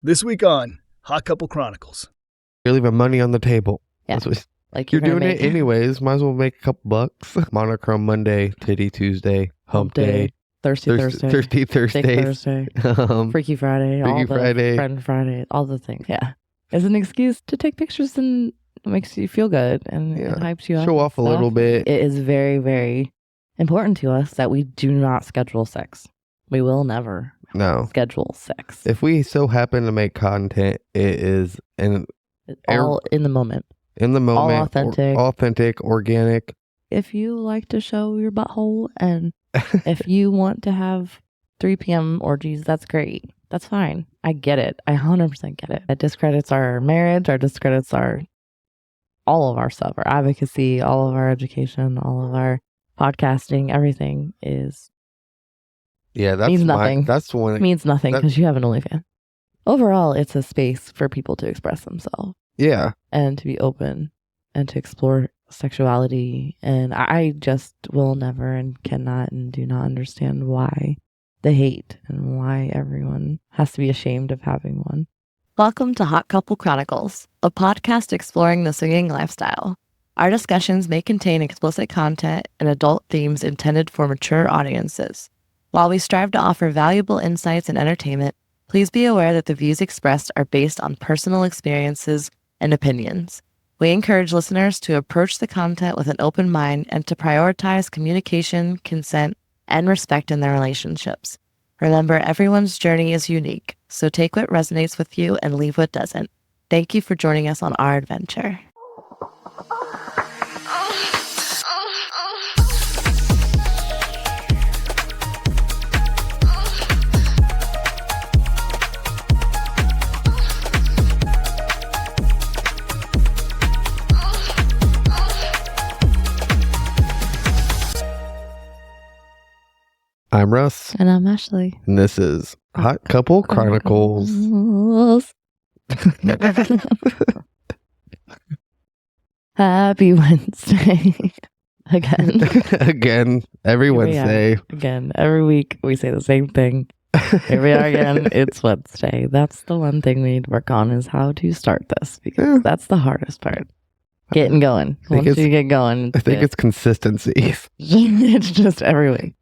This week on Hot Couple Chronicles. You're leaving money on the table. Yeah. Like you're doing it anyways. Might as well make a couple bucks. Monochrome Monday, Titty Tuesday, Hump Day, Thirsty Thursday, Thick Thursday, Freaky Friday, Friend Friday, all the things. Yeah. It's an excuse to take pictures and it makes you feel good and it hypes you up. Show off a little bit. It is very, very important to us that we do not schedule sex. We will never schedule sex. If we so happen to make content, it is all in the moment. In the moment. All authentic, organic. If you like to show your butthole and if you want to have 3 p.m. orgies, that's great. That's fine. I get it. I 100% get it. It discredits our marriage, discredits all of our stuff, our advocacy, all of our education, all of our podcasting, everything is... Yeah, means nothing. That's one. It means nothing because you have an OnlyFans. Overall, it's a space for people to express themselves. Yeah. And to be open and to explore sexuality. And I just will never and cannot and do not understand why the hate and why everyone has to be ashamed of having one. Welcome to Hot Couple Chronicles, a podcast exploring the swinging lifestyle. Our discussions may contain explicit content and adult themes intended for mature audiences. While we strive to offer valuable insights and entertainment, please be aware that the views expressed are based on personal experiences and opinions. We encourage listeners to approach the content with an open mind and to prioritize communication, consent, and respect in their relationships. Remember, everyone's journey is unique, so take what resonates with you and leave what doesn't. Thank you for joining us on our adventure. I'm Russ. And I'm Ashley. And this is Hot Couple Chronicles. Happy Wednesday. Again, every Wednesday. Again, every week we say the same thing. Here we are again. It's Wednesday. That's the one thing we need to work on is how to start this because that's the hardest part. Getting going. Once you get going. I think it's consistency. It's just every week.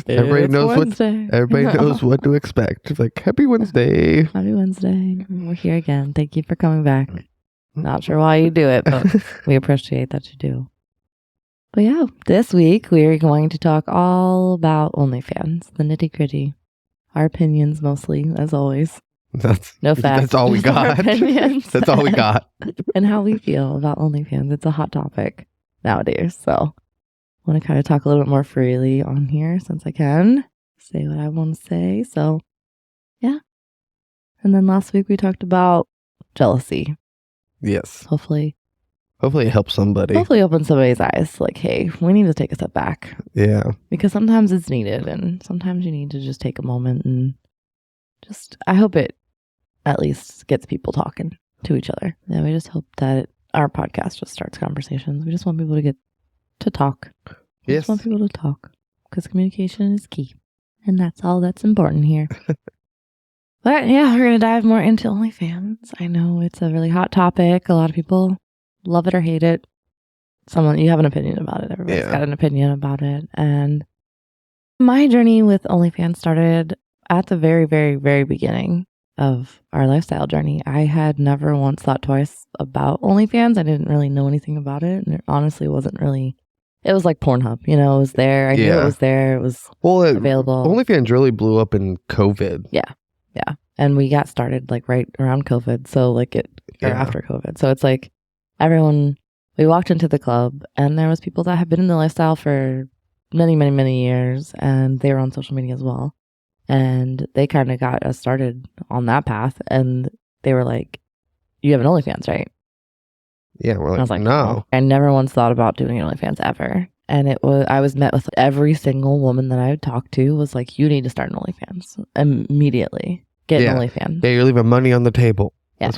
Everybody knows what to expect. It's like, Happy Wednesday. Happy Wednesday. We're here again. Thank you for coming back. Not sure why you do it, but we appreciate that you do. But yeah, this week we're going to talk all about OnlyFans, the nitty gritty. Our opinions mostly, as always. No facts. That's all we got. That's all we got. And how we feel about OnlyFans. It's a hot topic nowadays, so I want to kind of talk a little bit more freely on here since I can say what I want to say. So, yeah. And then last week we talked about jealousy. Yes. Hopefully it helps somebody. Hopefully open somebody's eyes. Like, hey, we need to take a step back. Yeah. Because sometimes it's needed and sometimes you need to just take a moment and I hope it at least gets people talking to each other. Yeah, we just hope that our podcast just starts conversations. We just want people to get to talk. We just want people to talk because communication is key. And that's all that's important here. But yeah, we're going to dive more into OnlyFans. I know it's a really hot topic. A lot of people love it or hate it. You have an opinion about it. Everybody's got an opinion about it. And my journey with OnlyFans started at the very, very, very beginning of our lifestyle journey. I had never once thought twice about OnlyFans. I didn't really know anything about it. And it honestly wasn't really... It was like Pornhub, it was there. I knew it was there. It was available. OnlyFans really blew up in COVID. Yeah. And we got started like right around COVID. So after COVID. So it's like we walked into the club and there was people that had been in the lifestyle for many, many, many years. And they were on social media as well. And they kind of got us started on that path. And they were like, you have an OnlyFans, right? Yeah, we're like, I was like, no. I never once thought about doing an OnlyFans ever. And I was met with every single woman that I would talk to was like, you need to start an OnlyFans immediately. Get an OnlyFans. Yeah, you're leaving money on the table. Yeah.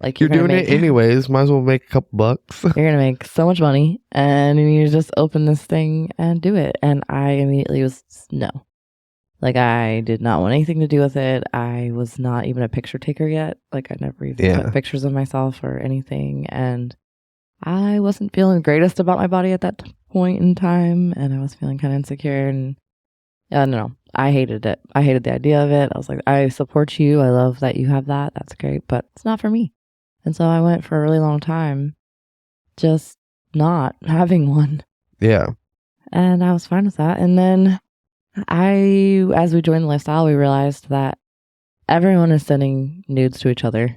Like you're doing it anyways. Might as well make a couple bucks. You're going to make so much money and you need to just open this thing and do it. And I immediately was no. Like, I did not want anything to do with it. I was not even a picture taker yet. Like, I never even took pictures of myself or anything. And I wasn't feeling the greatest about my body at that point in time. And I was feeling kind of insecure. And I don't know. I hated it. I hated the idea of it. I was like, I support you. I love that you have that. That's great. But it's not for me. And so I went for a really long time just not having one. Yeah. And I was fine with that. And then as we joined the lifestyle, we realized that everyone is sending nudes to each other,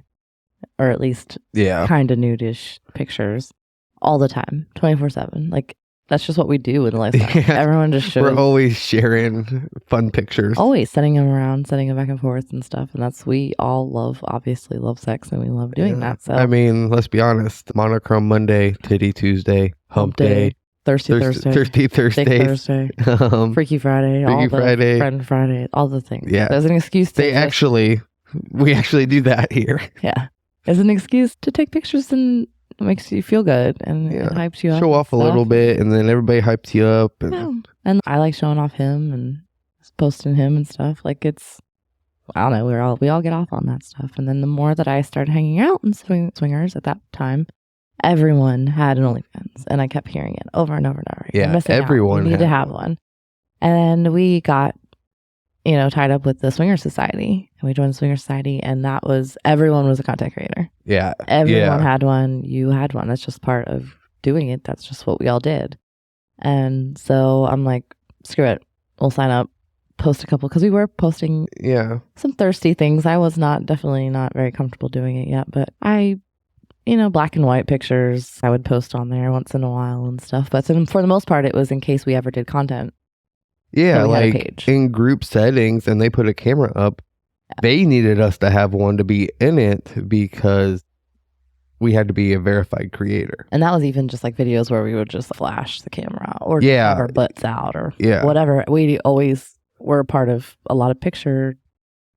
or at least kind of nudish pictures all the time, 24/7. Like, that's just what we do in the lifestyle. Yeah. Everyone just shows. We're always sharing fun pictures. Always sending them around, sending them back and forth and stuff. And we all obviously love sex, and we love doing that. So I mean, let's be honest. Monochrome Monday, Titty Tuesday, Hump Day. Thirsty Thursday, Thick Thursday, Freaky Friday, Friend Friday, all the things. Yeah, there's an excuse to we actually do that here. Yeah, there's an excuse to take pictures, and it makes you feel good and it hypes you up. Show off a little bit, and then everybody hypes you up. And I like showing off him and posting him and stuff. Like, I don't know, we all get off on that stuff. And then the more that I started hanging out in swingers at that time, everyone had an OnlyFans, and I kept hearing it over and over and over. Yeah, everyone. You need to have one. And we got, tied up with the Swinger Society, and we joined the Swinger Society, and everyone was a content creator. Yeah. Everyone had one. You had one. That's just part of doing it. That's just what we all did. And so I'm like, screw it. We'll sign up, post a couple, because we were posting some thirsty things. I was definitely not very comfortable doing it yet, but black and white pictures I would post on there once in a while and stuff. But for the most part, it was in case we ever did content. Yeah, like in group settings, and they put a camera up. They needed us to have one to be in it because we had to be a verified creator. And that was even just like videos where we would just flash the camera or have our butts out or whatever. We always were part of a lot of picture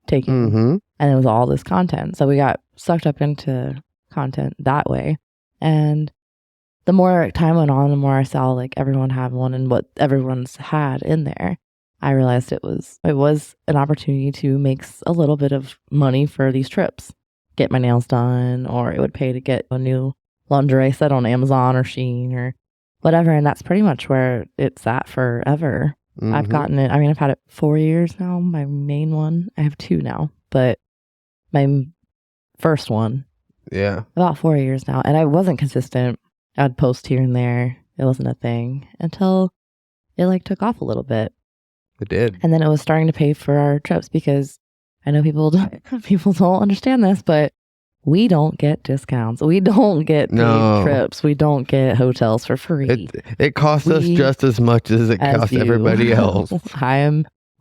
taking, and it was all this content. So we got sucked up into content that way. And the more time went on, the more I saw like everyone have one and what everyone's had in there, I realized it was an opportunity to make a little bit of money for these trips, get my nails done, or it would pay to get a new lingerie set on Amazon or Shein or whatever. And that's pretty much where it's at forever. I've gotten it. I mean, I've had it 4 years now. My main one, I have 2 now, but my first one, about 4 years now. And I wasn't consistent. I'd post here and there. It wasn't a thing until it like took off a little bit. It did. And then it was starting to pay for our trips, because I know people don't understand this, but we don't get discounts. We don't get paid trips. We don't get hotels for free. It costs us just as much as it costs everybody else.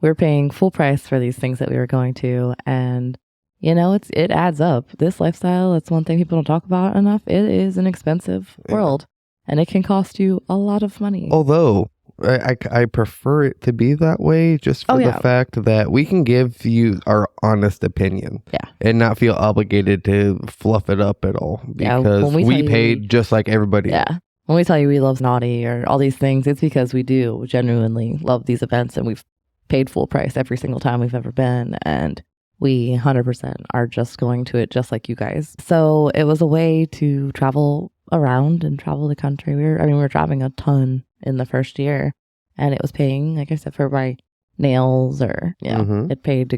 We're paying full price for these things that we were going to, and it adds up. This lifestyle, it's one thing people don't talk about enough. It is an expensive world, and it can cost you a lot of money. Although I prefer it to be that way, just for the fact that we can give you our honest opinion, and not feel obligated to fluff it up at all, because we paid just like everybody else. When we tell you we love naughty or all these things, it's because we do genuinely love these events, and we've paid full price every single time we've ever been, and we 100% are just going to it just like you guys. So it was a way to travel around and travel the country. We were traveling a ton in the first year, and it was paying, like I said, for my nails, or it paid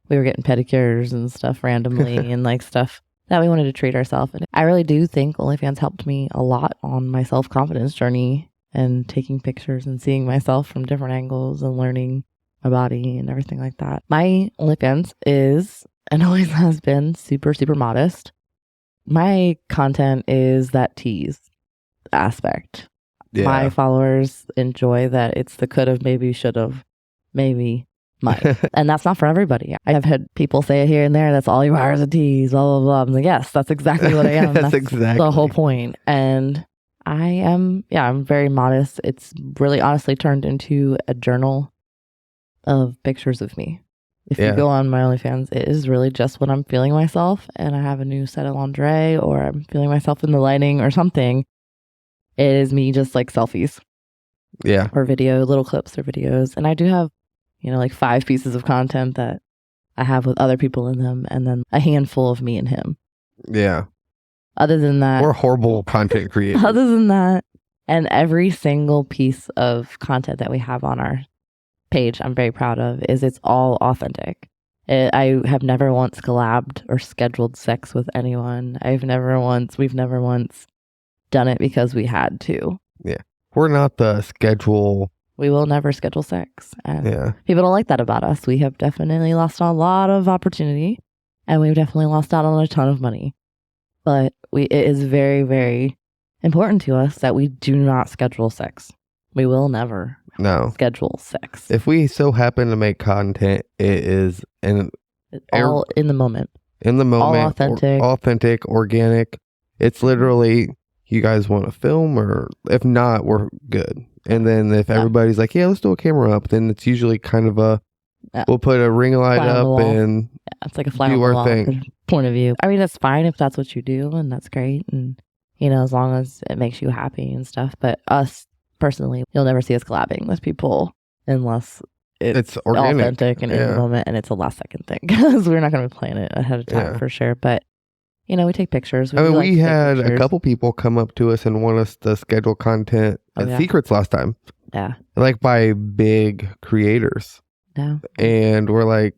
we were getting pedicures and stuff randomly and like stuff that we wanted to treat ourselves. And I really do think OnlyFans helped me a lot on my self-confidence journey, and taking pictures and seeing myself from different angles and learning my body and everything like that. My OnlyFans is, and always has been, super, super modest. My content is that tease aspect. Yeah. My followers enjoy that it's the could have, maybe, should have, maybe, might. And that's not for everybody. I've had people say it here and there, that's all you are is a tease, blah, blah, blah. I'm like, yes, that's exactly what I am. That's exactly the whole point. And I'm very modest. It's really honestly turned into a journal of pictures of me. If you go on my OnlyFans, it is really just when I'm feeling myself and I have a new set of lingerie, or I'm feeling myself in the lighting or something. It is me just like selfies. Or little clips or videos. And I do have You know, like 5 pieces of content that I have with other people in them, and then a handful of me and him. Yeah. Other than that, we're horrible content creators. Other than that, and every single piece of content that we have on our page, I'm very proud of, is it's all authentic. I have never once collabed or scheduled sex with anyone. We've never once done it because we had to. Yeah. We're not the schedule. We will never schedule sex. And people don't like that about us. We have definitely lost a lot of opportunity, and we've definitely lost out on a ton of money. But it is very, very important to us that we do not schedule sex. We will never schedule sex. If we so happen to make content, it is all in the moment. In the moment. All authentic. Authentic, organic. It's literally, you guys want to film, or if not, we're good. And then if everybody's like, yeah, let's do a camera up, then it's usually kind of we'll put a ring light up and it's like a fly on the wall point of view. I mean, that's fine if that's what you do, and that's great. And, you know, as long as it makes you happy and stuff. But us personally, you'll never see us collabing with people unless it's organic, authentic and in the moment, and it's a last second thing, because we're not going to be planning it ahead of time for sure. But, you know, we take pictures. We had a couple people come up to us and want us to schedule content at Secrets last time. Yeah. Like by big creators. Yeah. And we're like,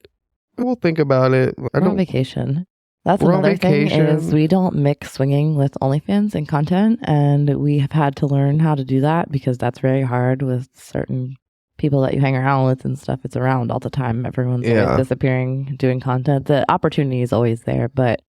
we'll think about it. We're on vacation. That's another thing, is we don't mix swinging with OnlyFans and content, and we have had to learn how to do that, because that's very hard with certain people that you hang around with and stuff. It's around all the time. Everyone's always disappearing, doing content. The opportunity is always there, but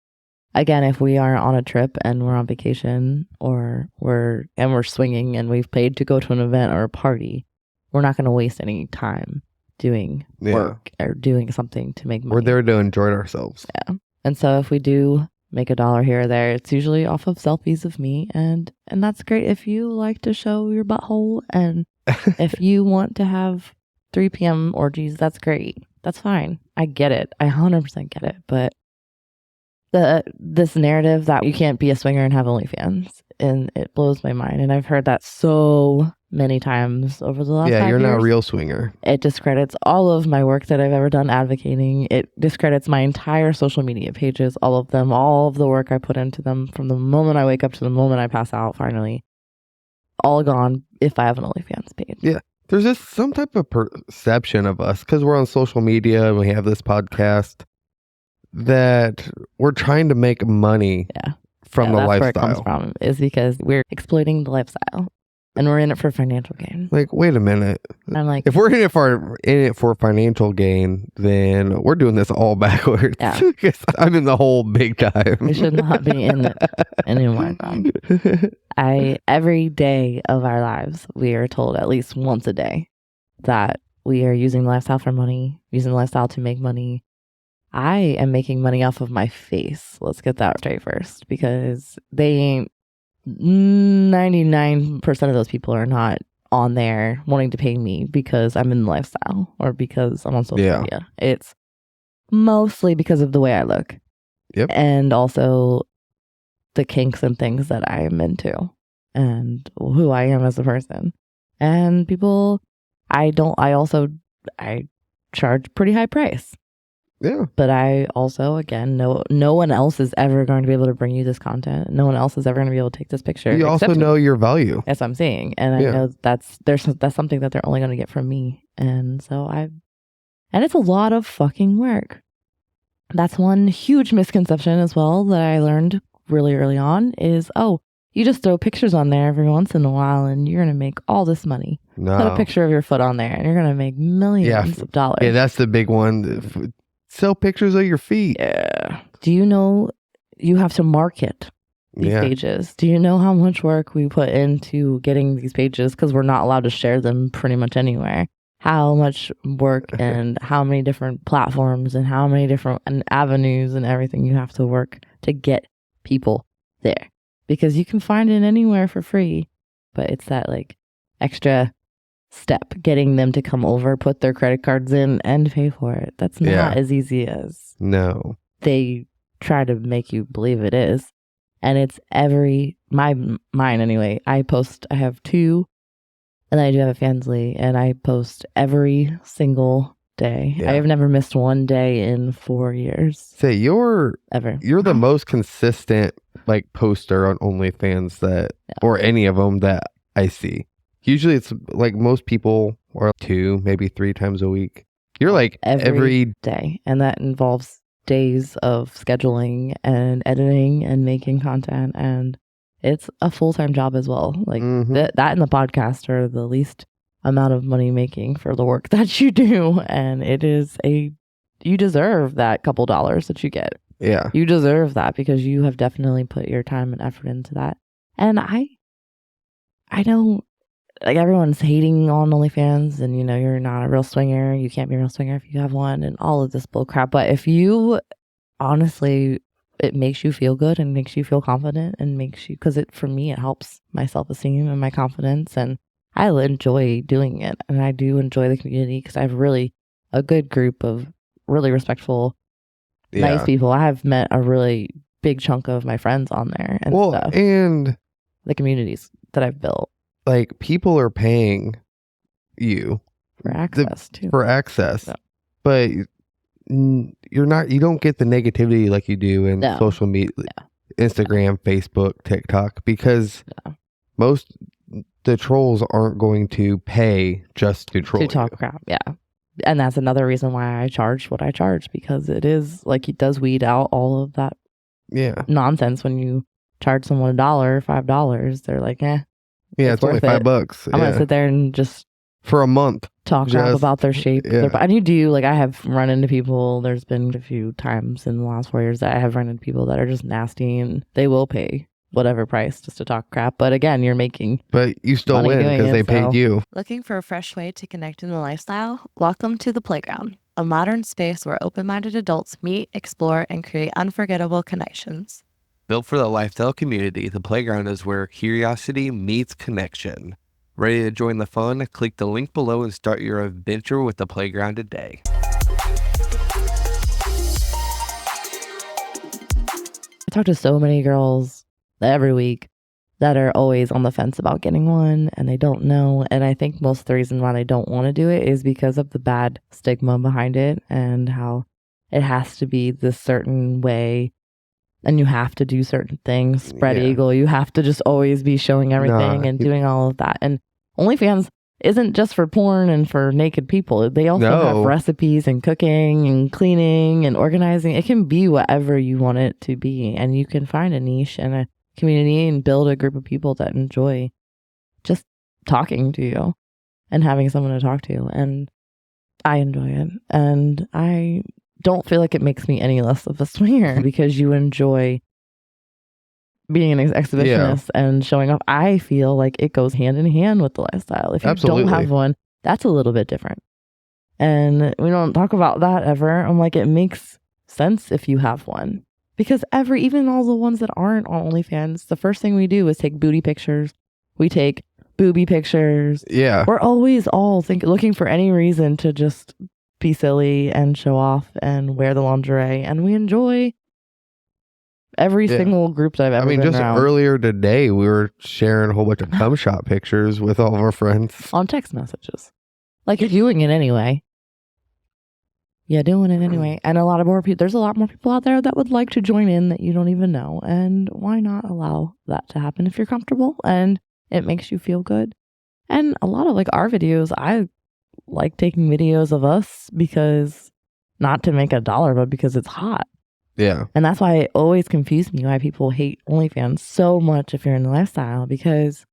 again, if we are on a trip and we're on vacation, or we're swinging and we've paid to go to an event or a party, we're not going to waste any time doing work or doing something to make money. We're there to enjoy ourselves. Yeah. And so if we do make $1 here or there, it's usually off of selfies of me, and that's great if you like to show your butthole, and if you want to have 3 p.m. orgies, that's great. That's fine. I get it. I 100% get it. But this narrative that you can't be a swinger and have OnlyFans, and it blows my mind. And I've heard that so many times over the last 5 years. Yeah, you're not a real swinger. It discredits all of my work that I've ever done advocating. It discredits my entire social media pages, all of them, all of the work I put into them from the moment I wake up to the moment I pass out, finally. All gone if I have an OnlyFans page. Yeah. There's just some type of perception of us, because we're on social media and we have this podcast, that we're trying to make money from the lifestyle. That's where it comes from, is because we're exploiting the lifestyle. And we're in it for financial gain. Like, wait a minute. I'm like, if we're in it for financial gain, then we're doing this all backwards. Yeah. I'm in the hole big time. We should not be in it anymore. Every day of our lives, we are told at least once a day that we are using the lifestyle for money, using the lifestyle to make money. I am making money off of my face. Let's get that straight first, because 99% of those people are not on there wanting to pay me because I'm in the lifestyle or because I'm on social media. It's mostly because of the way I look. Yep. And also the kinks and things that I am into and who I am as a person. And people, I charge pretty high price. Yeah. But I also, again, no one else is ever going to be able to bring you this content. No one else is ever going to be able to take this picture. You also know your value. That's what I'm saying. And I know that's something that they're only going to get from me. And so and it's a lot of fucking work. That's one huge misconception as well that I learned really early on is, you just throw pictures on there every once in a while and you're going to make all this money. No. Put a picture of your foot on there and you're going to make millions of dollars. Yeah, that's the big one. Sell pictures of your feet. Yeah. Do you know you have to market these pages? Do you know how much work we put into getting these pages? Because we're not allowed to share them pretty much anywhere. How much work and how many different platforms and how many different avenues and everything you have to work to get people there. Because you can find it anywhere for free, but it's that like extra step, getting them to come over, put their credit cards in and pay for it. That's not as easy as they try to make you believe it is. And it's mine anyway. I have 2 and then I do have a Fansly, and I post every single day. Yeah. I have never missed one day in 4 years. Say you're Ever. the most consistent like poster on OnlyFans or any of them that I see. Usually it's like most people are 2, maybe 3 times a week. You're like every day. And that involves days of scheduling and editing and making content. And it's a full-time job as well. Like that and the podcast are the least amount of money making for the work that you do. And it is you deserve that couple dollars that you get. Yeah. You deserve that because you have definitely put your time and effort into that. And I don't, like, everyone's hating on OnlyFans and, you know, you're not a real swinger. You can't be a real swinger if you have one and all of this bull crap. But if you, honestly, it makes you feel good and makes you feel confident and makes you, because for me, it helps my self-esteem and my confidence. And I enjoy doing it. And I do enjoy the community because I have really a good group of really respectful, nice people. I have met a really big chunk of my friends on there and stuff. And the communities that I've built. Like, people are paying you for access too. For access. Yeah. But you don't get the negativity like you do in social media, Instagram, Facebook, TikTok, because the trolls aren't going to pay just to troll. To talk crap, yeah. And that's another reason why I charge what I charge, because it is like, it does weed out all of that nonsense. When you charge someone $1, $5, they're like, it's only $5. I'm gonna sit there and just for a month talk crap about their shape. And you do, like, I have run into people. There's been a few times in the last 4 years that I have run into people that are just nasty, and they will pay whatever price just to talk crap. But again, you're making, but you still win because they paid you. Looking for a fresh way to connect in the lifestyle? Welcome to The Playground, a modern space where open-minded adults meet, explore, and create unforgettable connections. Built for the lifestyle community, The Playground is where curiosity meets connection. Ready to join the fun? Click the link below and start your adventure with The Playground today. I talk to so many girls every week that are always on the fence about getting one, and they don't know. And I think most of the reason why they don't want to do it is because of the bad stigma behind it and how it has to be this certain way, and you have to do certain things, spread eagle. You have to just always be showing everything and doing all of that. And OnlyFans isn't just for porn and for naked people. They also have recipes and cooking and cleaning and organizing. It can be whatever you want it to be, and you can find a niche and a community and build a group of people that enjoy just talking to you and having someone to talk to. And I enjoy it, and I don't feel like it makes me any less of a swinger because you enjoy being an exhibitionist and showing off. I feel like it goes hand in hand with the lifestyle. If you don't have one, that's a little bit different. And we don't talk about that ever. I'm like, it makes sense if you have one. Because even all the ones that aren't on OnlyFans, the first thing we do is take booty pictures. We take booby pictures. Yeah. We're always looking for any reason to just be silly and show off and wear the lingerie. And we enjoy every single group that I've ever been just around. Earlier today, we were sharing a whole bunch of cum shot pictures with all of our friends. On text messages. Like, you're doing it anyway. Doing it anyway. And there's a lot more people out there that would like to join in that you don't even know. And why not allow that to happen if you're comfortable and it makes you feel good? And a lot of our videos, I like taking videos of us because, not to make $1, but because it's hot. Yeah. And that's why it always confused me why people hate OnlyFans so much if you're in the lifestyle, because,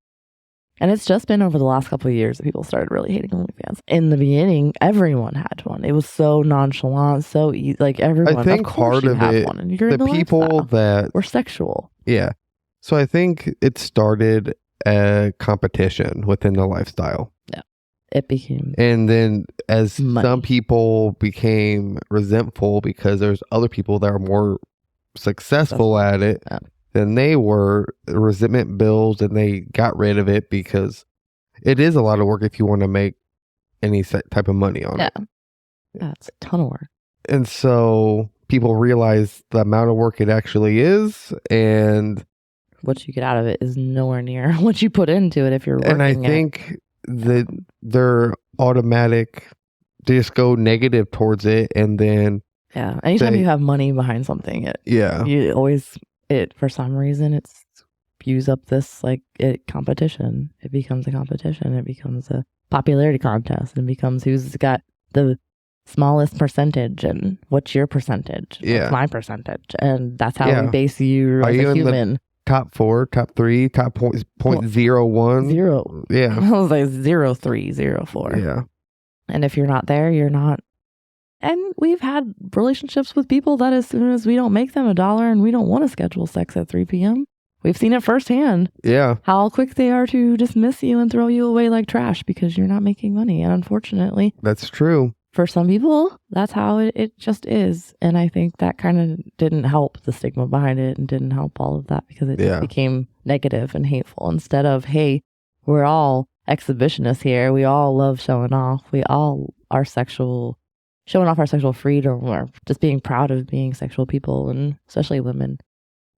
and it's just been over the last couple of years that people started really hating OnlyFans. In the beginning, everyone had one. It was so nonchalant, so easy. Like, everyone, I think of course part of it, one, and you're the people lifestyle. that were sexual. Yeah. So I think it started a competition within the lifestyle. Yeah. It became. And then as money. Some people became resentful because there's other people that are more successful at it than they were, resentment builds, and they got rid of it because it is a lot of work if you want to make any type of money on it. Yeah, it's a ton of work. And so people realize the amount of work it actually is, and what you get out of it is nowhere near what you put into it if you're working. And I think that their automatic just go negative towards it, and then anytime you have money behind something, you always for some reason it spews up this competition. It becomes a competition. It becomes a popularity contest, and becomes who's got the smallest percentage, and what's your percentage? What's my percentage? And that's how we base you as a human. Top 4, top 3, top 0.01. 0. Yeah. I was like 0.3, 0.4. Yeah. And if you're not there, you're not. And we've had relationships with people that as soon as we don't make them $1 and we don't want to schedule sex at 3 p.m., we've seen it firsthand. Yeah. How quick they are to dismiss you and throw you away like trash because you're not making money. And unfortunately, that's true. For some people, that's how it just is. And I think that kind of didn't help the stigma behind it, and didn't help all of that, because it just became negative and hateful instead of, hey, we're all exhibitionists here. We all love showing off. We all are showing off our sexual freedom, or just being proud of being sexual people, and especially women.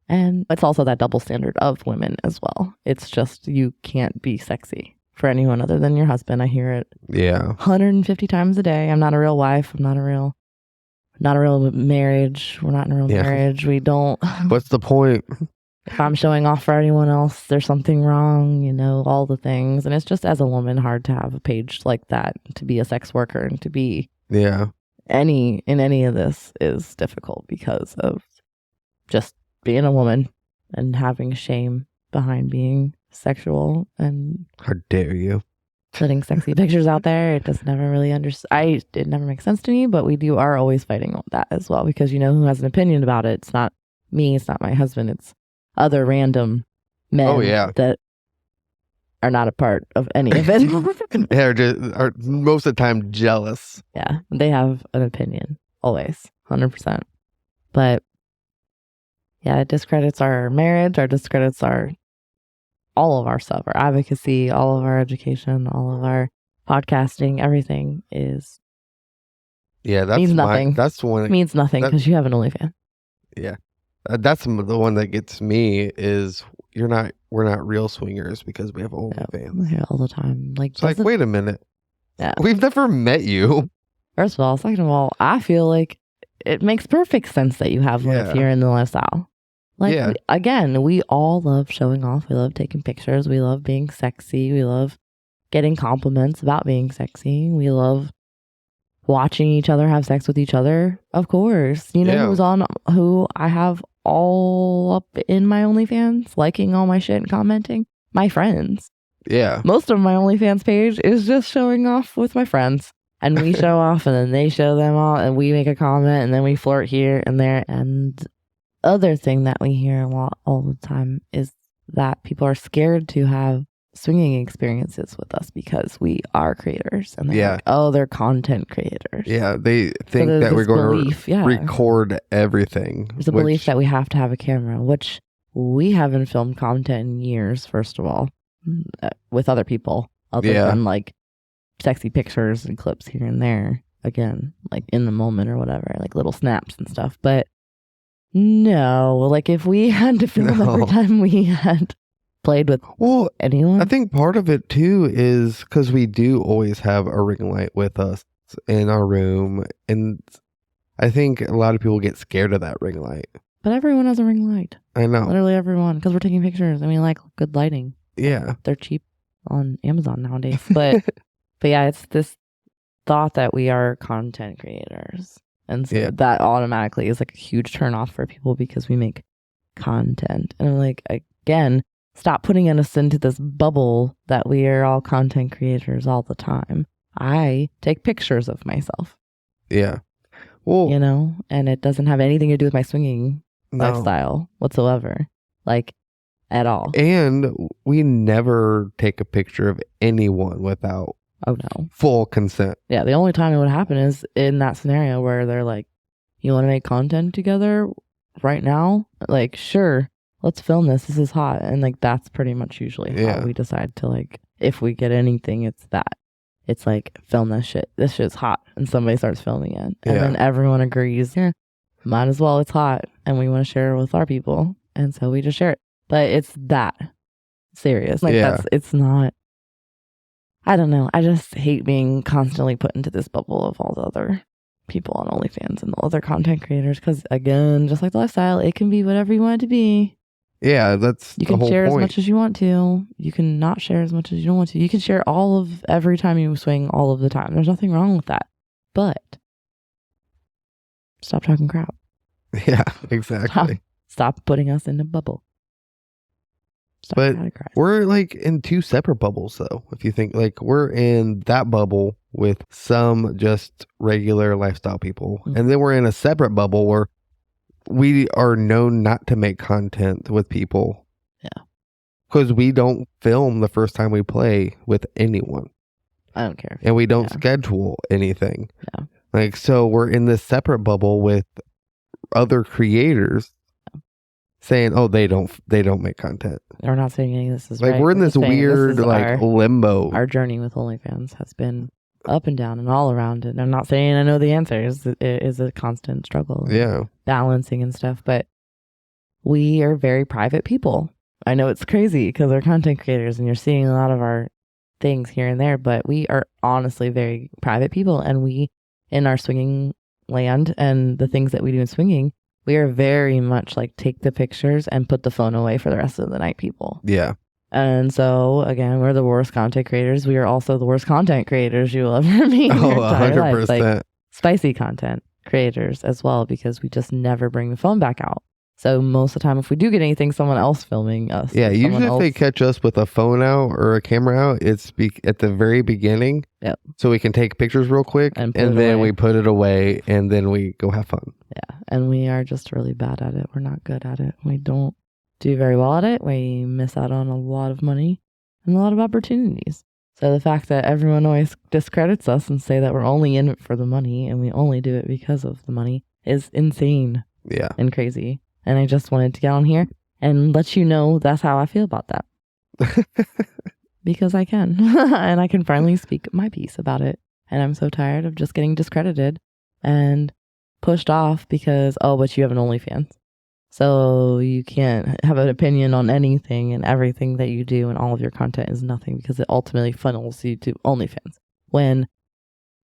And it's also that double standard of women as well. It's just, you can't be sexy for anyone other than your husband. I hear it 150 times a day. I'm not a real wife. I'm not a real marriage. We're not in a real marriage. We don't. What's the point? If I'm showing off for anyone else, there's something wrong, all the things. And it's just, as a woman, hard to have a page like that, to be a sex worker, and to be any of this is difficult because of just being a woman and having shame behind being sexual. And how dare you putting sexy pictures out there. It just never really it never makes sense to me, but we are always fighting on that as well, because who has an opinion about it. It's not me, it's not my husband, it's other random men that are not a part of any of it. are most of the time jealous. Yeah, they have an opinion, always, 100%. But it discredits our marriage, discredits all of our stuff, our advocacy, all of our education, all of our podcasting, everything is means nothing. That's the one. It means nothing because you have an OnlyFans. Yeah, that's the one that gets me is we're not real swingers because we have OnlyFans. Yeah, all the time. Wait a minute. Yeah, we've never met you. First of all, second of all, I feel like it makes perfect sense that you have one if you're in the lifestyle. Again, we all love showing off. We love taking pictures. We love being sexy. We love getting compliments about being sexy. We love watching each other have sex with each other. Of course. Who I have all up in my OnlyFans, liking all my shit and commenting? My friends. Yeah. Most of my OnlyFans page is just showing off with my friends. And we show off, and then they show them all, and we make a comment, and then we flirt here and there. And other thing that we hear a lot all the time is that people are scared to have swinging experiences with us because we are creators, and they're they're content creators. Yeah, they think that we're going to record everything. There's a belief that we have to have a camera, which we haven't filmed content in years, first of all, with other people, other than sexy pictures and clips here and there, again, in the moment or whatever, little snaps and stuff. But no, if we had to film every time we had played with anyone. I think part of it too is because we do always have a ring light with us in our room, and I think a lot of people get scared of that ring light. But everyone has a ring light. I know. Literally everyone, because we're taking pictures and we like good lighting. Yeah. They're cheap on Amazon nowadays. But it's this thought that we are content creators. And so that automatically is a huge turnoff for people because we make content. And I'm again, stop putting us into this bubble that we are all content creators all the time. I take pictures of myself. Yeah. Well, and it doesn't have anything to do with my swinging lifestyle whatsoever. At all. And we never take a picture of anyone without full consent. Yeah, the only time it would happen is in that scenario where they're you want to make content together right now? Sure, let's film this. This is hot. And that's pretty much usually how we decide to if we get anything, it's that. It's film this shit. This shit's hot. And somebody starts filming it. And then everyone agrees, might as well, it's hot. And we want to share it with our people. And so we just share it. But it's that serious. It's not I don't know. I just hate being constantly put into this bubble of all the other people on OnlyFans and the other content creators. Because again, just like the lifestyle, it can be whatever you want it to be. Yeah, that's you can the whole share point. as much as you want to. You can not share as much as you don't want to. You can share all of every time you swing all of the time. There's nothing wrong with that. But stop talking crap. Yeah, exactly. Stop putting us in a bubble. Stop but we're like in two separate bubbles, though. If you think like we're in that bubble with some just regular lifestyle people, and then we're in a separate bubble where we are known not to make content with people. Yeah. Because we don't film the first time we play with anyone. I don't care. And we don't schedule anything. Yeah. Like, so we're in this separate bubble with other creators saying, oh, they don't make content. We're not saying any of this is like, right. we're in this weird, like, limbo. Our journey with OnlyFans has been up and down and all around it. I'm not saying I know the answers. It is a constant struggle. Yeah. Balancing and stuff. But we are very private people. I know it's crazy because we're content creators and you're seeing a lot of our things here and there, but we are honestly very private people. And we, in our swinging land and the things that we do in swinging, we are very much like take the pictures and put the phone away for the rest of the night people. Yeah. And so, again, we're the worst content creators. We are also the worst content creators you will ever meet in your entire 100%. life. Like, spicy content creators as well, because we just never bring the phone back out. So most of the time, if we do get anything, someone else filming us. Yeah, usually if they catch us with a phone out or a camera out, it's at the very beginning. Yep. So we can take pictures real quick, and then we put it away, and then we go have fun. Yeah, and we are just really bad at it. We're not good at it. We don't do very well at it. We miss out on a lot of money and a lot of opportunities. So the fact that everyone always discredits us and say that we're only in it for the money and we only do it because of the money is insane. Yeah. And crazy. And I just wanted to get on here and let you know that's how I feel about that. Because I can. And I can finally speak my piece about it. And I'm so tired of just getting discredited and pushed off because, oh, but you have an OnlyFans. So you can't have an opinion on anything, and everything that you do and all of your content is nothing because it ultimately funnels you to OnlyFans. When,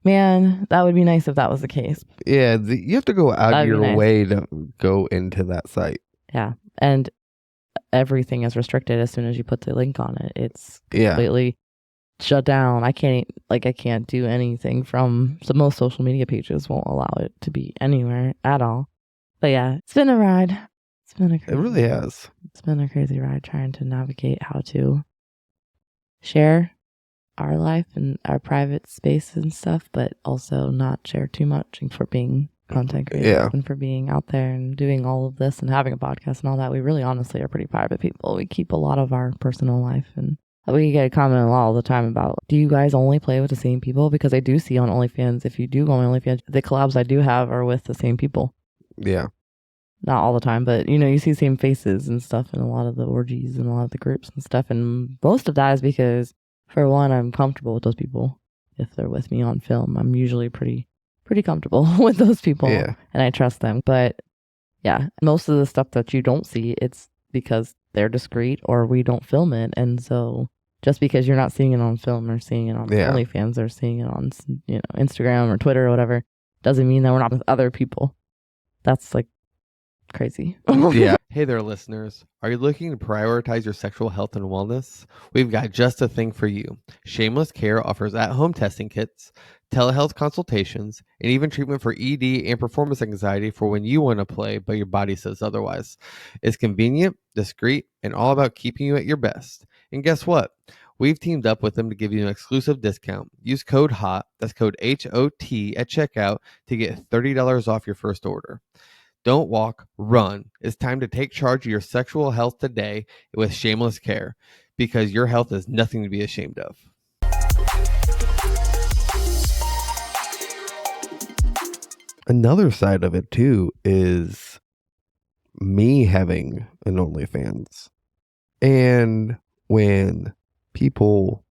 man, that would be nice if that was the case. Yeah, you have to go out of your way to go into that site. Yeah, and everything is restricted as soon as you put the link on it. It's completely shut down. I can't do anything from most social media pages won't allow it to be anywhere at all. But yeah, it's been a ride. It really has. It's been a crazy ride trying to navigate how to share our life and our private space and stuff, but also not share too much, and for being content creators and for being out there and doing all of this and having a podcast and all that. We really honestly are pretty private people. We keep a lot of our personal life, and we get a comment a lot all the time about, do you guys only play with the same people? Because I do see on OnlyFans, if you do go on OnlyFans, the collabs I do have are with the same people. Yeah. Not all the time, but you see the same faces and stuff in a lot of the orgies and a lot of the groups and stuff. And most of that is because, for one, I'm comfortable with those people. If they're with me on film, I'm usually pretty comfortable with those people. Yeah. And I trust them. But yeah, most of the stuff that you don't see, it's because they're discreet or we don't film it. And so just because you're not seeing it on film or seeing it on OnlyFans or seeing it on Instagram or Twitter or whatever, doesn't mean that we're not with other people. That's like crazy. Yeah. Hey there, listeners. Are you looking to prioritize your sexual health and wellness? We've got just a thing for you. Shameless Care offers at-home testing kits, telehealth consultations, and even treatment for ED and performance anxiety for when you want to play, but your body says otherwise. It's convenient, discreet, and all about keeping you at your best. And guess what? We've teamed up with them to give you an exclusive discount. Use code HOT, that's code HOT, at checkout to get $30 off your first order. Don't walk, run. It's time to take charge of your sexual health today with Shameless Care, because your health is nothing to be ashamed of. Another side of it too is me having an OnlyFans. And when people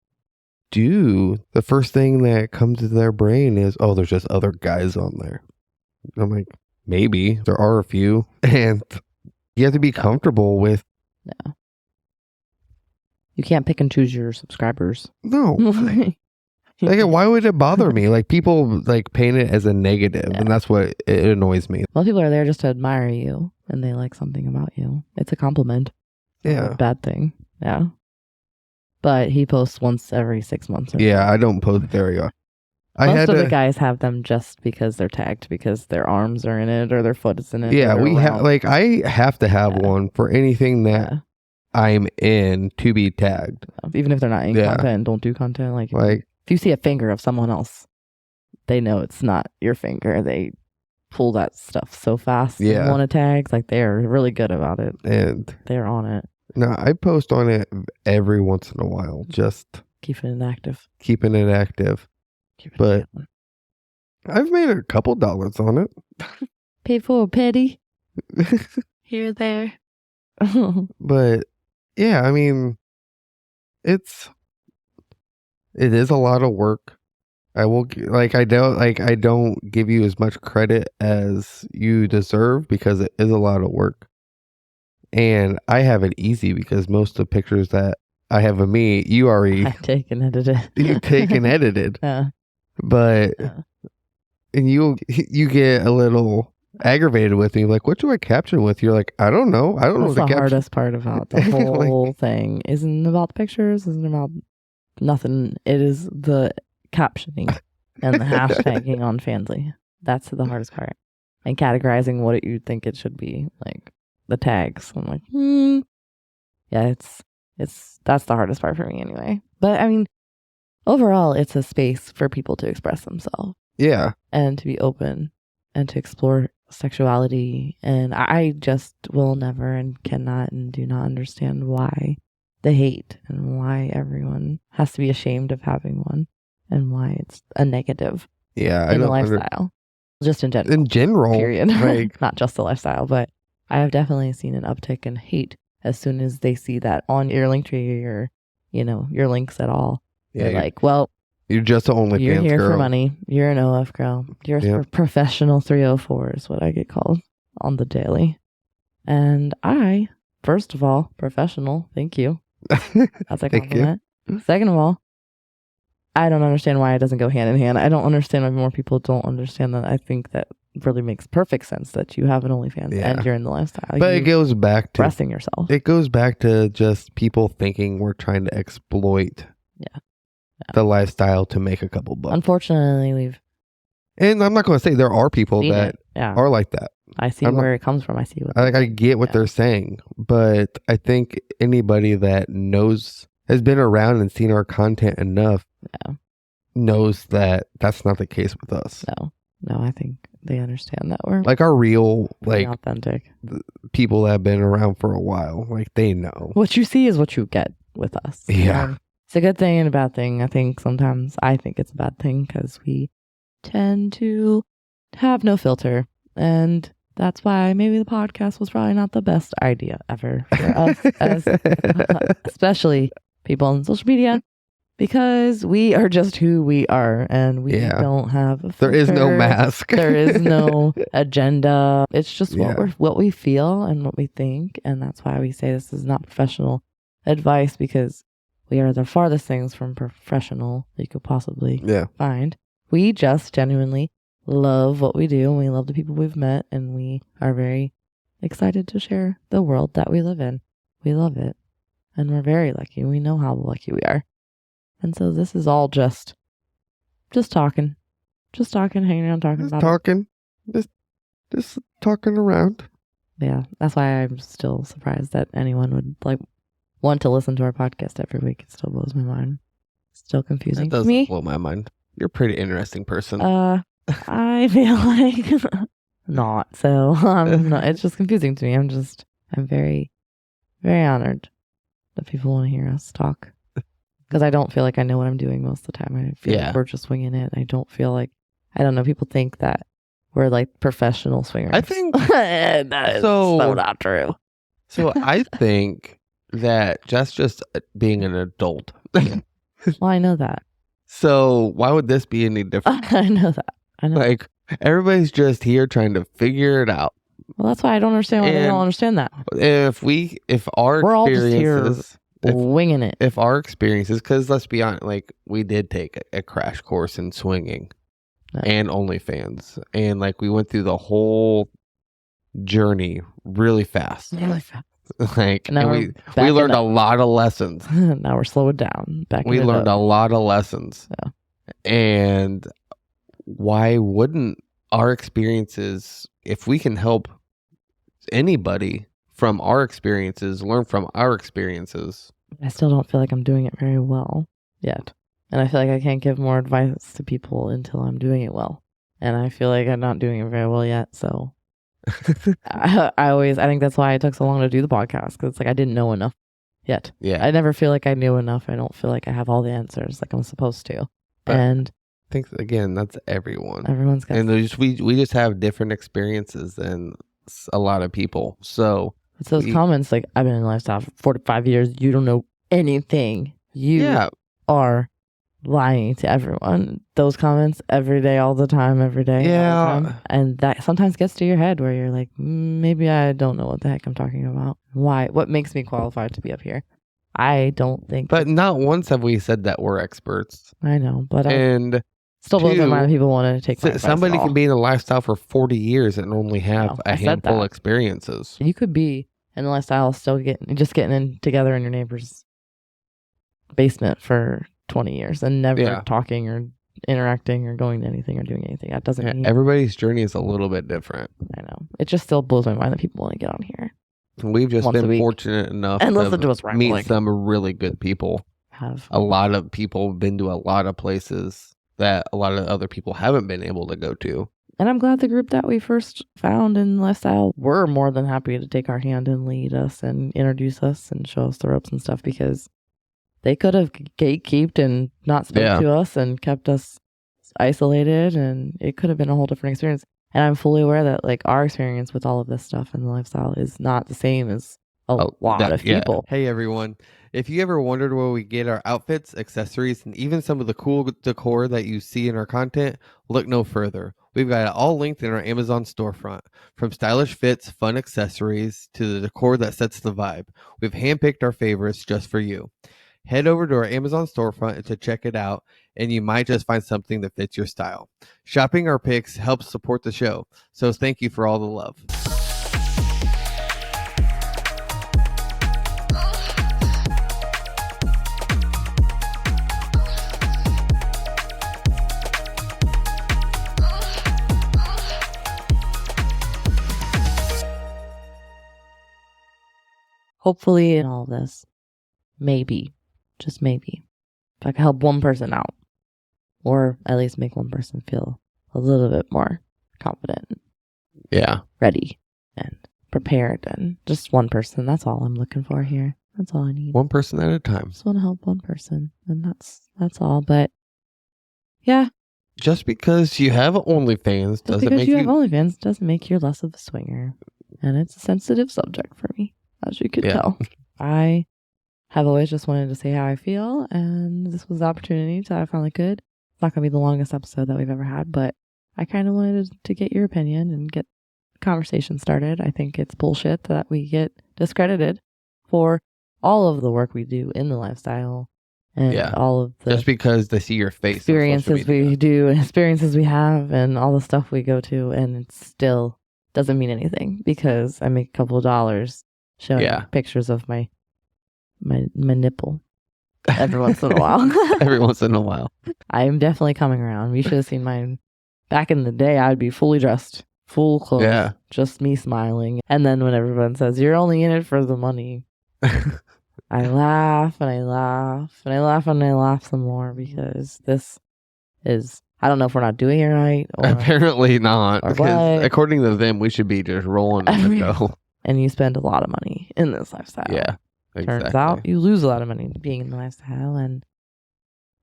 do, the first thing that comes to their brain is, oh, there's just other guys on there. I'm like, maybe there are a few, and you have to be comfortable with. No. You can't pick and choose your subscribers. No. Like, why would it bother me? Like, people like paint it as a negative, and that's what it annoys me. Well, people are there just to admire you, and they like something about you. It's a compliment. Yeah. A bad thing. Yeah. But he posts once every 6 months. Yeah, I don't post very often. Most of the guys have them just because they're tagged, because their arms are in it or their foot is in it. Yeah, we have like I have to have one for anything that I'm in to be tagged. Even if they're not in content and don't do content, like if you see a finger of someone else, they know it's not your finger. They pull that stuff so fast. Yeah, want to tag, like they're really good about it, and they're on it. No, I post on it every once in a while, just keeping it active. But I've made a couple dollars on it. Paid for a penny here or there. But yeah, I mean, it is a lot of work. I don't give you as much credit as you deserve because it is a lot of work. And I have it easy because most of the pictures that I have of me, you already take and edited. You take and edited. But and you get a little aggravated with me, like, what do I caption with? You're like, I don't know. I don't know. That's the hardest part about the whole thing. Isn't about the pictures. Isn't about nothing. It is the captioning and the hashtagging on Fansly. That's the hardest part. And categorizing what you think it should be, like the tags. I'm like, yeah, that's the hardest part for me anyway. But I mean, overall, it's a space for people to express themselves. Yeah. And to be open and to explore sexuality. And I just will never and cannot and do not understand why the hate and why everyone has to be ashamed of having one and why it's a negative in the lifestyle. Just in general. In general. Period. Like, not just the lifestyle, but I have definitely seen an uptick in hate as soon as they see that on your link tree or, your links at all. Yeah, they're like, well, you're just an OnlyFans you're here girl. for money. You're an OF girl. You're a professional 304 is what I get called on the daily. And I, first of all, professional. Thank you. That's a compliment. Second of all, I don't understand why it doesn't go hand in hand. I don't understand why more people don't understand that. I think that really makes perfect sense that you have an OnlyFans and you're in the lifestyle. But it goes back to resting yourself. It goes back to just people thinking we're trying to exploit the lifestyle to make a couple bucks. Unfortunately, and I'm not going to say there are people that are like that. I see where it comes from. I see what I get what they're saying, but I think anybody that has been around and seen our content enough knows that that's not the case with us. No, I think they understand that we're like our real, like authentic people that have been around for a while. Like they know what you see is what you get with us. Yeah. It's a good thing and a bad thing. I think sometimes it's a bad thing because we tend to have no filter. And that's why maybe the podcast was probably not the best idea ever for us, especially people on social media, because we are just who we are and we don't have a filter. There is no mask. There is no agenda. It's just what we feel and what we think. And that's why we say this is not professional advice, because we are the farthest things from professional you could possibly find. We just genuinely love what we do, and we love the people we've met, and we are very excited to share the world that we live in. We love it, and we're very lucky. We know how lucky we are. And so this is all just talking. Just talking, hanging out, talking about it. Just talking around. Yeah, that's why I'm still surprised that anyone would want to listen to our podcast every week. It still blows my mind. Still confusing to me. Blow my mind. You're a pretty interesting person. I feel like not. So not. It's just confusing to me. I'm very, very honored that people want to hear us talk, because I don't feel like I know what I'm doing most of the time. I feel like we're just winging it. I don't feel like, I don't know. People think that we're like professional swingers. I think that is so not true. So I think that just being an adult. Well, I know that. So why would this be any different? I know that. I know. Like, everybody's just here trying to figure it out. Well, that's why I don't understand why they don't understand that. If our we're experiences, winging it. If our experiences, because let's be honest, like we did take a crash course in swinging and OnlyFans, and like we went through the whole journey really fast. Like, and we learned a lot of lessons. Now we're slowing down. We learned a lot of lessons. Yeah. And why wouldn't our experiences, if we can help anybody from our experiences, learn from our experiences? I still don't feel like I'm doing it very well yet. And I feel like I can't give more advice to people until I'm doing it well. And I feel like I'm not doing it very well yet. So I think that's why it took so long to do the podcast, because it's like I didn't know enough yet. Yeah. I never feel like I knew enough. I don't feel like I have all the answers like I'm supposed to. But and I think, again, that's everyone. Everyone's got, and we just have different experiences than a lot of people. So it's those comments like, I've been in lifestyle for 45 years. You don't know anything. You are lying to everyone. Those comments every day, all the time, every day. Yeah. And that sometimes gets to your head where you're like, maybe I don't know what the heck I'm talking about. Why? What makes me qualified to be up here? I don't think. But not once have we said that we're experts. I know, but and still blows my mind that people want to take my advice somebody at all. can be in a lifestyle for 40 years and only have a handful of experiences. You could be in the lifestyle still getting in together in your neighbor's basement for 20 years and never talking or interacting or going to anything or doing anything. That doesn't mean everybody's journey is a little bit different. I know. It just still blows my mind that people want to get on here. We've just been fortunate enough and listen to us meet some really good people. A lot of people have been to a lot of places that a lot of other people haven't been able to go to. And I'm glad the group that we first found in lifestyle were more than happy to take our hand and lead us and introduce us and show us the ropes and stuff, because they could have gatekeeped and not spoke to us and kept us isolated, and it could have been a whole different experience. And I'm fully aware that like our experience with all of this stuff in the lifestyle is not the same as a lot of people. Hey everyone, if you ever wondered where we get our outfits, accessories, and even some of the cool decor that you see in our content, look no further. We've got it all linked in our Amazon storefront. From stylish fits, fun accessories, to the decor that sets the vibe. We've handpicked our favorites just for you. Head over to our Amazon storefront to check it out, and you might just find something that fits your style. Shopping our picks helps support the show, so thank you for all the love. Hopefully in all this, maybe, just maybe, if I could help one person out, or at least make one person feel a little bit more confident, ready, and prepared, and just one person. That's all I'm looking for here. That's all I need. One person at a time. Just want to help one person, and that's all. But yeah, just because you have OnlyFans doesn't make you have OnlyFans doesn't make you less of a swinger, and it's a sensitive subject for me, as you can tell. I have always just wanted to say how I feel, and this was the opportunity, so I finally could. It's not going to be the longest episode that we've ever had, but I kind of wanted to get your opinion and get conversation started. I think it's bullshit that we get discredited for all of the work we do in the lifestyle and all of the just because they see your face, experiences we do, experiences we have, and all the stuff we go to, and it still doesn't mean anything because I make a couple of dollars showing pictures of my nipple every once in a while. Every once in a while. I'm definitely coming around. You should have seen mine. Back in the day, I'd be fully dressed, full clothes, just me smiling. And then when everyone says, you're only in it for the money, I laugh and I laugh and I laugh and I laugh some more because this is, I don't know if we're not doing it right. Or, apparently not. Because according to them, we should be just rolling on the go. And you spend a lot of money in this lifestyle. Yeah. Exactly. Turns out you lose a lot of money being in the lifestyle. And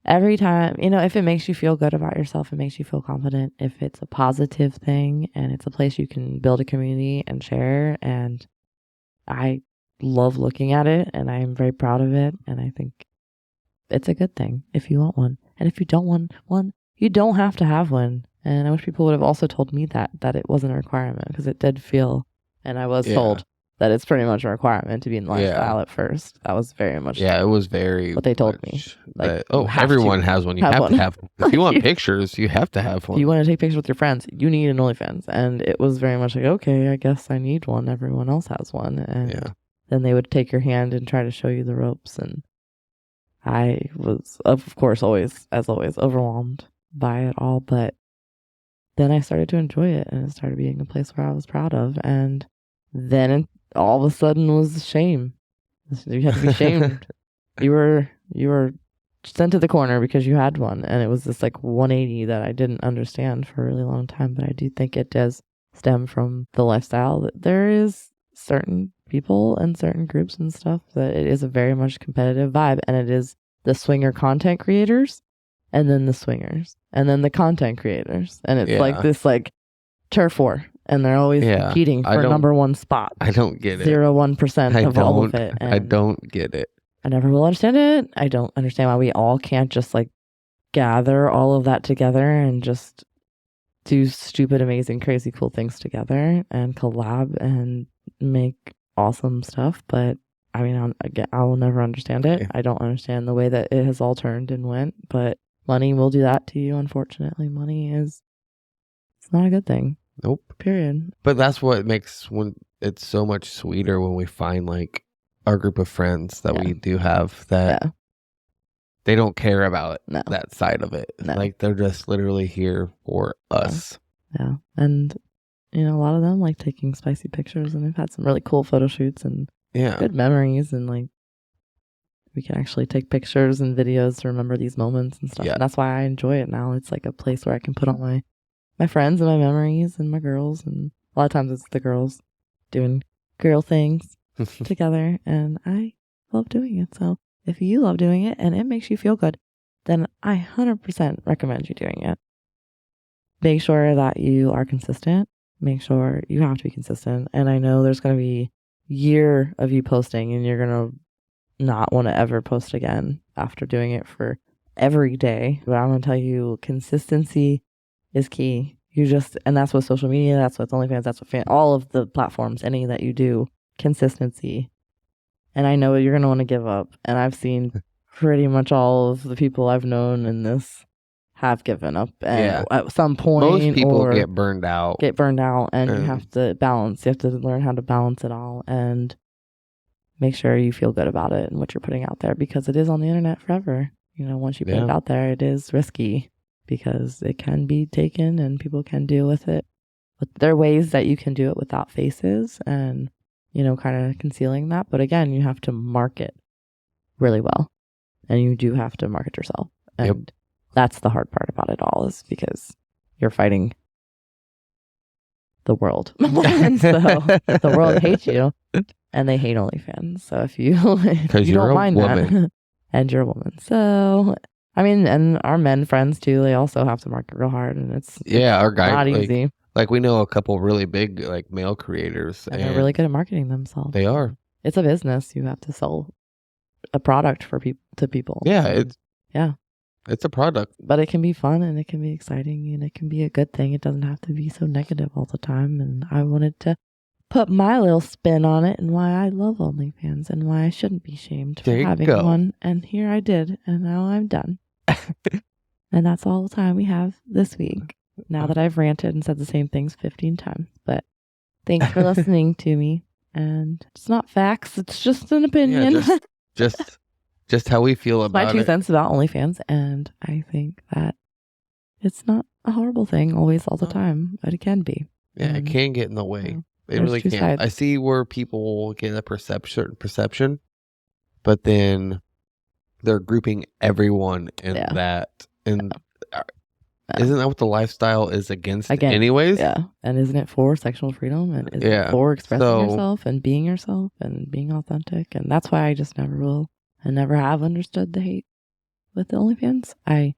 every time, if it makes you feel good about yourself, it makes you feel confident. If it's a positive thing and it's a place you can build a community and share. And I love looking at it and I am very proud of it. And I think it's a good thing if you want one. And if you don't want one, you don't have to have one. And I wish people would have also told me that it wasn't a requirement because it did feel, and I was told, that it's pretty much a requirement to be in lifestyle at first. That was very much it was very what they told me. Like, everyone has one. You have to have. If you want pictures, you have to have one. If you want to take pictures with your friends, you need an OnlyFans. And it was very much like, okay, I guess I need one. Everyone else has one. And then they would take your hand and try to show you the ropes. And I was, of course, always overwhelmed by it all. But then I started to enjoy it, and it started being a place where I was proud of. And then all of a sudden was shame. You had to be shamed. You were sent to the corner because you had one, and it was this like 180 that I didn't understand for a really long time. But I do think it does stem from the lifestyle that there is certain people and certain groups and stuff that it is a very much competitive vibe, and it is the swinger content creators, and then the swingers, and then the content creators, and it's like this like turf war. And they're always competing for number one spot. I don't get it. 0.1% of all of it. And I don't get it. I never will understand it. I don't understand why we all can't just like gather all of that together and just do stupid, amazing, crazy, cool things together and collab and make awesome stuff. But I mean, I will never understand it. I don't understand the way that it has all turned and went. But money will do that to you. Unfortunately, it's not a good thing. Nope. Period. But that's what makes when it's so much sweeter when we find like our group of friends that we do have that they don't care about that side of it. No. Like they're just literally here for us. Yeah. And a lot of them like taking spicy pictures, and they've had some really cool photo shoots and good memories, and like we can actually take pictures and videos to remember these moments and stuff. Yeah. And that's why I enjoy it now. It's like a place where I can put all my friends and my memories and my girls, and a lot of times it's the girls doing girl things together, and I love doing it. So if you love doing it and it makes you feel good, then I 100% recommend you doing it. Make sure that you are consistent. Make sure you have to be consistent. And I know there's going to be a year of you posting, and you're going to not want to ever post again after doing it for every day. But I'm going to tell you, consistency is key. And that's with social media, that's with OnlyFans, that's with all of the platforms, any that you do, consistency. And I know you're going to want to give up. And I've seen pretty much all of the people I've known in this have given up. And at some point, most people get burned out. And you have to balance. You have to learn how to balance it all and make sure you feel good about it and what you're putting out there, because it is on the internet forever. Once you put it out there, it is risky, because it can be taken and people can deal with it. But there are ways that you can do it without faces and, kind of concealing that. But again, you have to market really well, and you do have to market yourself. And that's the hard part about it all, is because you're fighting the world. And so the world hates you, and they hate OnlyFans. So if you don't mind that, and you're a woman. So I mean, and our men friends too, they also have to market real hard, and it's our guys not easy. Like we know a couple really big like male creators, and they're really good at marketing themselves. They are. It's a business. You have to sell a product to people. Yeah, it's a product. But it can be fun, and it can be exciting, and it can be a good thing. It doesn't have to be so negative all the time. And I wanted to put my little spin on it, and why I love OnlyFans, and why I shouldn't be shamed for having one. And here I did, and now I'm done. And that's all the time we have this week, now that I've ranted and said the same things 15 times. But thanks for listening to me. And it's not facts, it's just an opinion. Just how we feel about it. My 2 cents about OnlyFans, and I think that it's not a horrible thing always all the time, but it can be. Yeah, it can get in the way. It really can. Sides. I see where people get a certain perception, but then they're grouping everyone in that. And isn't that what the lifestyle is against anyways? Yeah. And isn't it for sexual freedom? And is it for expressing yourself and being yourself and being authentic? And that's why I just never will and never have understood the hate with the OnlyFans. I,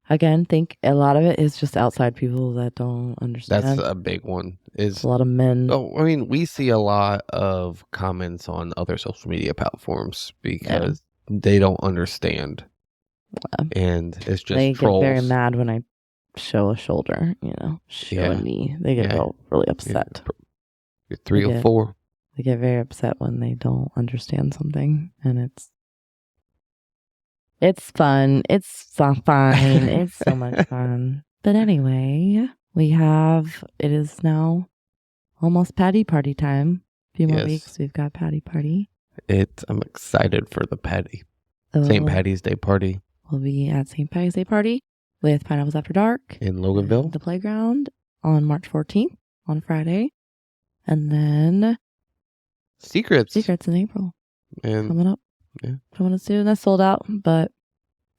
again, think a lot of it is just outside people that don't understand. That's a big one. Is a lot of men. Oh, I mean, we see a lot of comments on other social media platforms because they don't understand. And it's just they trolls. Get very mad when I show a shoulder, show a knee. They get really upset. You're 304. They get very upset when they don't understand something, and it's fun. It's so fine. It's so much fun. But anyway, it is now almost Patty Party time. A few more weeks, we've got Patty Party. I'm excited for the Patty. St. Patty's Day party. We'll be at St. Patty's Day party with Pineapples After Dark in Loganville, the playground, on March 14th on Friday, and then Secrets in April and coming up. Yeah, coming up soon. That's sold out, but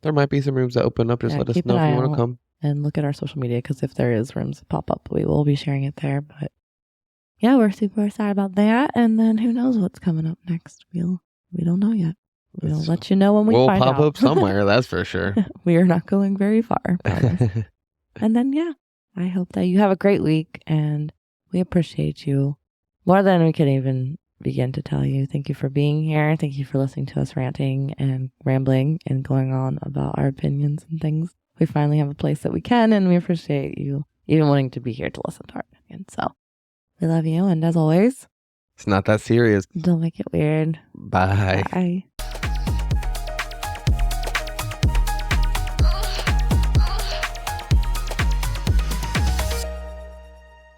there might be some rooms that open up. Just let us know if you want to come. And look at our social media, because if there is rooms that pop up, we will be sharing it there. But yeah, we're super excited about that. And then who knows what's coming up next? We don't know yet. We'll let you know when we'll find pop out. up somewhere, that's for sure. We are not going very far, promise. And then I hope that you have a great week, and we appreciate you more than we can even begin to tell you. Thank you for being here. Thank you for listening to us ranting and rambling and going on about our opinions and things. We finally have a place that we can, and we appreciate you even wanting to be here to listen to our opinions. So we love you, and as always, it's not that serious. Don't make it weird. Bye. Bye.